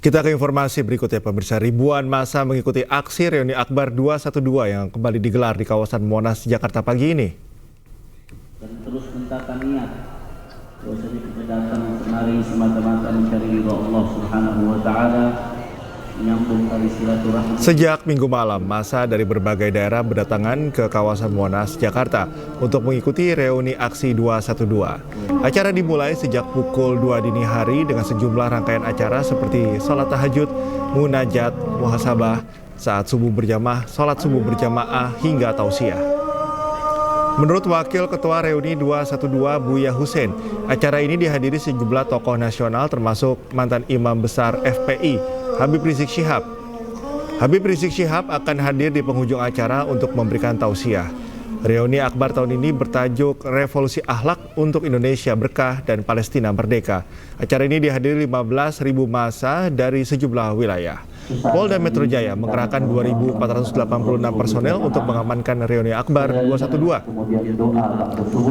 Kita ke informasi berikutnya, pemirsa. Ribuan massa mengikuti aksi reuni Akbar 212 yang kembali digelar di kawasan Monas, Jakarta pagi ini. Dan terus mentakkan niat, bahwasanya kita datang kemari semata-mata mencari ridha Allah Subhanahu wa Ta'ala, menyambung tali silaturahmi. Sejak Minggu malam, massa dari berbagai daerah berdatangan ke kawasan Monas, Jakarta untuk mengikuti reuni aksi 212. Acara dimulai sejak pukul 2 dini hari dengan sejumlah rangkaian acara seperti sholat tahajud, munajat, muhasabah, saat subuh berjamaah, sholat subuh berjamaah, hingga tausiah. Menurut Wakil Ketua Reuni 212 Buya Hussein, acara ini dihadiri sejumlah tokoh nasional termasuk mantan Imam Besar FPI, Habib Rizik Syihab. Habib Rizik Syihab akan hadir di penghujung acara untuk memberikan tausiah. Reuni Akbar tahun ini bertajuk Revolusi Akhlak untuk Indonesia Berkah dan Palestina Merdeka. Acara ini dihadiri 15.000 massa dari sejumlah wilayah. Polda Metro Jaya mengerahkan 2.486 personel untuk mengamankan reuni Akbar 212.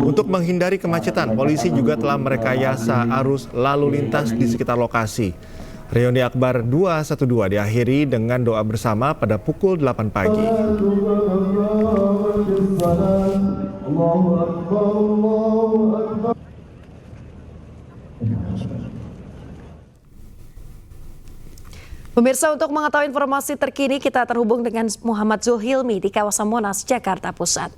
Untuk menghindari kemacetan, polisi juga telah merekayasa arus lalu lintas di sekitar lokasi. Reuni Akbar 212 diakhiri dengan doa bersama pada pukul 8 pagi. Pemirsa, untuk mengetahui informasi terkini kita terhubung dengan Muhammad Zulhilmi di kawasan Monas, Jakarta Pusat.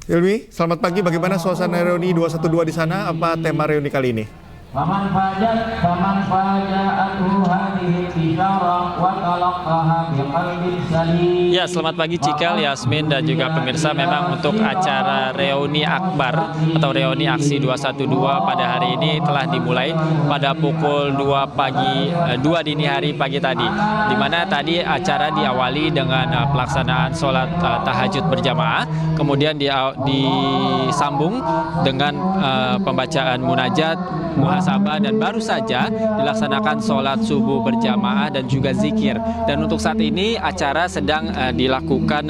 Hilmi, selamat pagi. Bagaimana suasana reuni 212 di sana? Apa tema reuni kali ini? Faman faja'atuhu hadhihi bisyarah wa talaqaha biqalbin salim. Ya, selamat pagi Cikal, Yasmin dan juga pemirsa. Memang untuk acara reuni Akbar atau reuni aksi 212 pada hari ini telah dimulai pada pukul 2 dini hari pagi tadi, di mana tadi acara diawali dengan pelaksanaan sholat tahajud berjamaah, kemudian disambung dengan pembacaan munajat, muhasabah, dan baru saja dilaksanakan sholat subuh berjamaah dan juga zikir. Dan untuk saat ini acara sedang dilakukan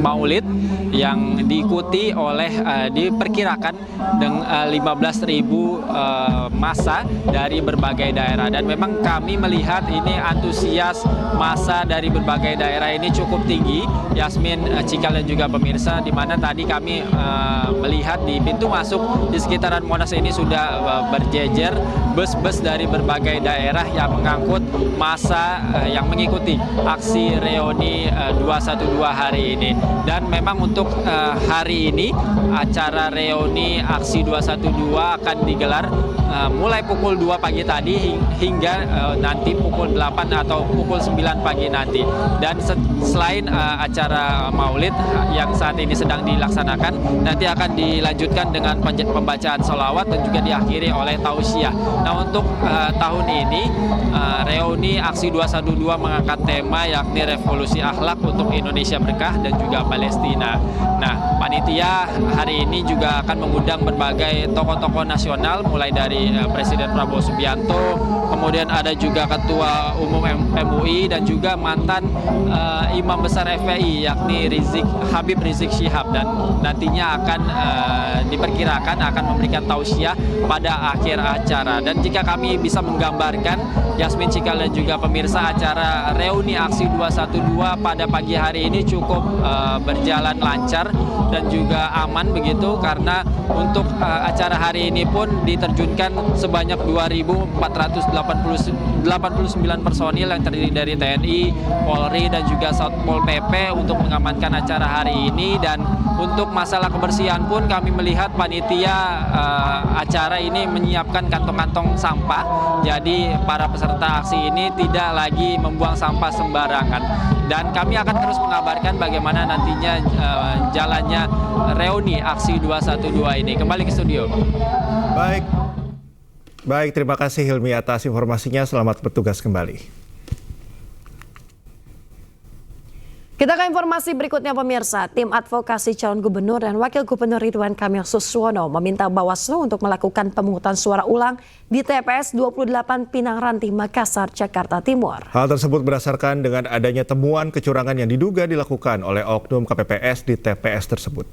maulid yang diikuti oleh diperkirakan dengan 15.000 massa dari berbagai daerah. Dan memang kami melihat ini antusias massa dari berbagai daerah ini cukup tinggi, Yasmin, Cikal dan juga pemirsa, di mana tadi kami melihat di pintu masuk di sekitaran Monas ini sudah berjejer bus-bus dari berbagai daerah yang mengangkut massa yang mengikuti aksi reuni 212 hari ini. Dan memang untuk hari ini acara reuni aksi 212 akan digelar mulai pukul 2 pagi tadi hingga nanti pukul 8 atau pukul 9 pagi nanti. Dan selain acara maulid yang saat ini sedang dilaksanakan, nanti akan dilanjutkan dengan pembacaan sholawat dan juga diakhiri oleh tausiah. Nah, untuk tahun ini reuni aksi 212 mengangkat tema yakni revolusi akhlak untuk Indonesia Berkah dan juga Palestina. Nah, panitia hari ini juga akan mengundang berbagai tokoh-tokoh nasional, mulai dari Presiden Prabowo Subianto, kemudian ada juga Ketua Umum MUI dan juga mantan Imam Besar FPI yakni Habib Rizik Syihab, dan nantinya akan diperkirakan akan memberikan tausiah pada akhir acara. Dan jika kami bisa menggambarkan, Yasmin, Cikal dan juga pemirsa, acara reuni aksi 212 pada pagi hari ini cukup berjalan lancar dan juga aman begitu, karena untuk acara hari ini pun diterjunkan sebanyak 2.489 personil yang terdiri dari TNI, Polri dan juga Satpol PP untuk mengamankan acara hari ini. Dan untuk masalah kebersihan pun kami melihat panitia acara ini menyiapkan kantong-kantong sampah. Jadi para peserta aksi ini tidak lagi membuang sampah sembarangan. Dan kami akan terus mengabarkan bagaimana nantinya jalannya reuni aksi 212 ini. Kembali ke studio. Baik, terima kasih Hilmi atas informasinya. Selamat bertugas kembali. Kita ke informasi berikutnya, pemirsa. Tim advokasi calon gubernur dan wakil gubernur Ridwan Kamil Suswono meminta Bawaslu untuk melakukan pemungutan suara ulang di TPS 28 Pinang Ranti, Makassar, Jakarta Timur. Hal tersebut berdasarkan dengan adanya temuan kecurangan yang diduga dilakukan oleh oknum KPPS di TPS tersebut.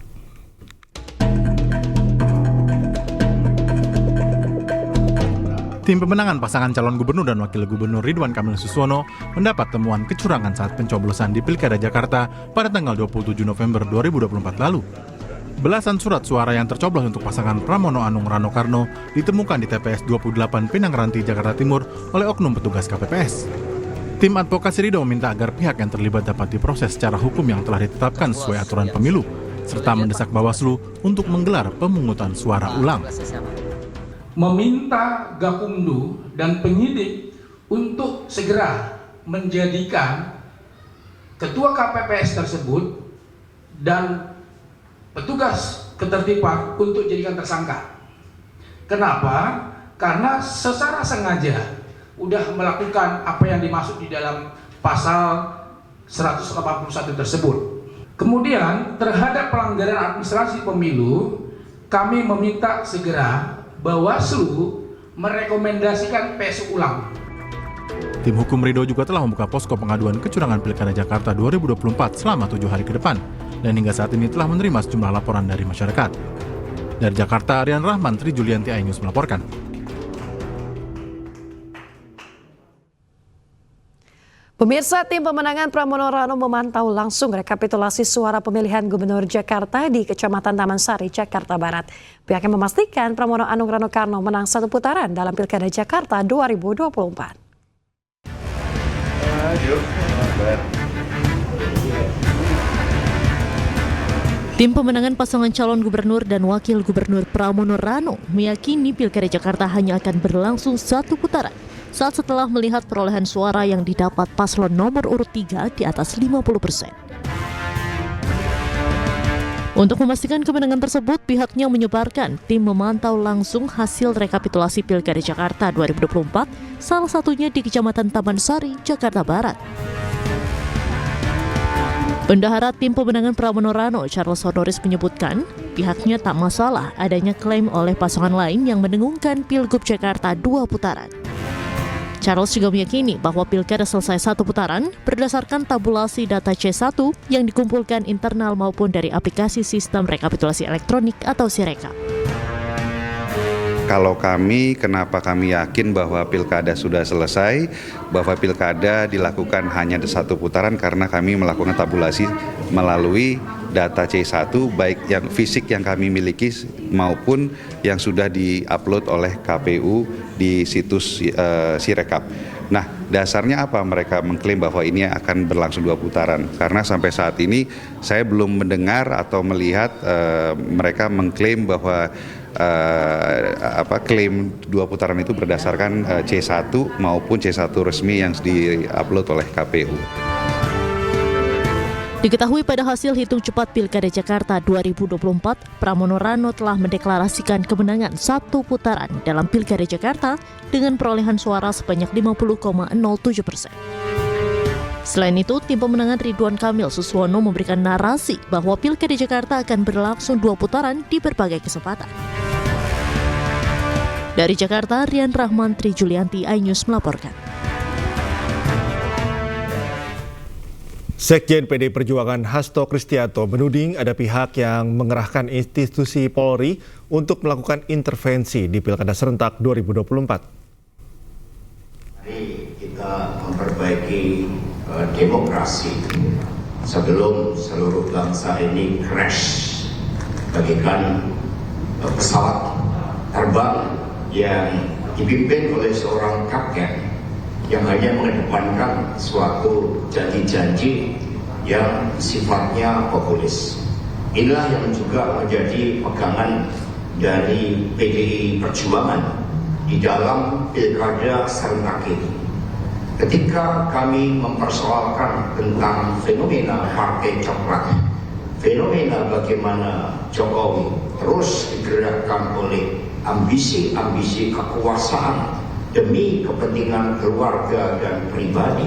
Tim pemenangan pasangan calon gubernur dan wakil gubernur Ridwan Kamil Suswono mendapat temuan kecurangan saat pencoblosan di Pilkada Jakarta pada tanggal 27 November 2024 lalu. Belasan surat suara yang tercoblos untuk pasangan Pramono Anung Rano Karno ditemukan di TPS 28 Pinang Ranti, Jakarta Timur oleh oknum petugas KPPS. Tim advokasi Ridho meminta agar pihak yang terlibat dapat diproses secara hukum yang telah ditetapkan sesuai aturan pemilu, serta mendesak Bawaslu untuk menggelar pemungutan suara ulang. Meminta Gakumdu dan penyidik untuk segera menjadikan ketua KPPS tersebut dan petugas ketertiban untuk jadikan tersangka. Kenapa? Karena secara sengaja udah melakukan apa yang dimaksud di dalam pasal 181 tersebut. Kemudian terhadap pelanggaran administrasi pemilu, kami meminta segera Bawaslu merekomendasikan PSU ulang. Tim hukum Ridho juga telah membuka posko pengaduan kecurangan Pilkada Jakarta 2024 selama 7 hari ke depan, dan hingga saat ini telah menerima sejumlah laporan dari masyarakat. Dari Jakarta, Rian Rahman, Tri Julianti, iNews melaporkan. Pemirsa, tim pemenangan Pramono Rano memantau langsung rekapitulasi suara pemilihan Gubernur Jakarta di Kecamatan Taman Sari, Jakarta Barat. Pihaknya memastikan Pramono Anung Rano Karno menang satu putaran dalam Pilkada Jakarta 2024. Tim pemenangan pasangan calon gubernur dan wakil gubernur Pramono Rano meyakini Pilkada Jakarta hanya akan berlangsung satu putaran saat setelah melihat perolehan suara yang didapat paslon nomor urut 3 di atas 50%. Untuk memastikan kemenangan tersebut, pihaknya menyebarkan tim memantau langsung hasil rekapitulasi Pilkada Jakarta 2024, salah satunya di Kecamatan Taman Sari, Jakarta Barat. Bendahara tim pemenangan Pramono Rano, Charles Honoris, menyebutkan pihaknya tak masalah adanya klaim oleh pasangan lain yang mendengungkan Pilgub Jakarta 2 putaran. Charles juga meyakini bahwa pilkada selesai satu putaran berdasarkan tabulasi data C1 yang dikumpulkan internal maupun dari aplikasi sistem rekapitulasi elektronik atau Sirekap. Kalau kami, kenapa kami yakin bahwa pilkada sudah selesai, bahwa pilkada dilakukan hanya satu putaran karena kami melakukan tabulasi melalui data C1, baik yang fisik yang kami miliki maupun yang sudah di-upload oleh KPU di situs Sirekap. Nah, dasarnya apa mereka mengklaim bahwa ini akan berlangsung 2 putaran? Karena sampai saat ini saya belum mendengar atau melihat mereka mengklaim bahwa klaim 2 putaran itu berdasarkan C1 maupun C1 resmi yang di-upload oleh KPU. Diketahui pada hasil hitung cepat Pilkada Jakarta 2024, Pramono Rano telah mendeklarasikan kemenangan satu putaran dalam Pilkada Jakarta dengan perolehan suara sebanyak 50,07%. Selain itu, tim pemenangan Ridwan Kamil Suswono memberikan narasi bahwa Pilkada Jakarta akan berlangsung 2 putaran di berbagai kesempatan. Dari Jakarta, Rian Rahman, Tri Julianti, iNews melaporkan. Sekjen PDI Perjuangan Hasto Kristianto menuding ada pihak yang mengerahkan institusi Polri untuk melakukan intervensi di Pilkada serentak 2024. Mari kita memperbaiki demokrasi sebelum seluruh bangsa ini crash bagaikan pesawat terbang yang dipimpin oleh seorang kapten yang hanya mengedepankan suatu janji-janji yang sifatnya populis. Inilah yang juga menjadi pegangan dari PDI Perjuangan di dalam pilkada serentak ini. Ketika kami mempersoalkan tentang fenomena partai coklat, fenomena bagaimana Jokowi terus digerakkan oleh ambisi-ambisi kekuasaan demi kepentingan keluarga dan pribadi,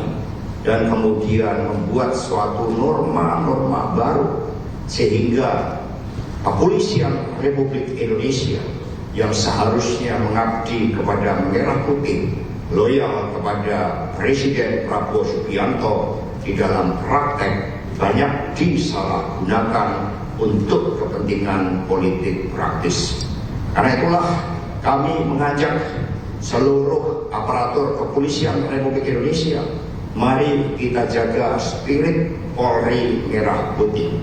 dan kemudian membuat suatu norma-norma baru sehingga kepolisian Republik Indonesia yang seharusnya mengabdi kepada merah putih, loyal kepada Presiden Prabowo Subianto, di dalam praktek banyak disalahgunakan untuk kepentingan politik praktis. Karena itulah kami mengajak seluruh aparatur kepolisian Republik Indonesia, mari kita jaga spirit Polri Merah Putih.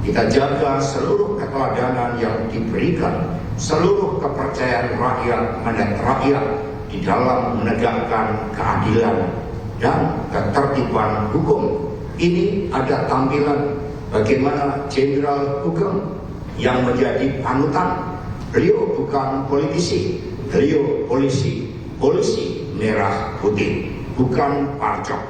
Kita jaga seluruh keteladanan yang diberikan, seluruh kepercayaan rakyat, mandat rakyat di dalam menegakkan keadilan dan ketertiban hukum. Ini ada tampilan bagaimana Jenderal Hugeng yang menjadi panutan. Beliau bukan politisi, beliau polisi Merah Putih, bukan parcok.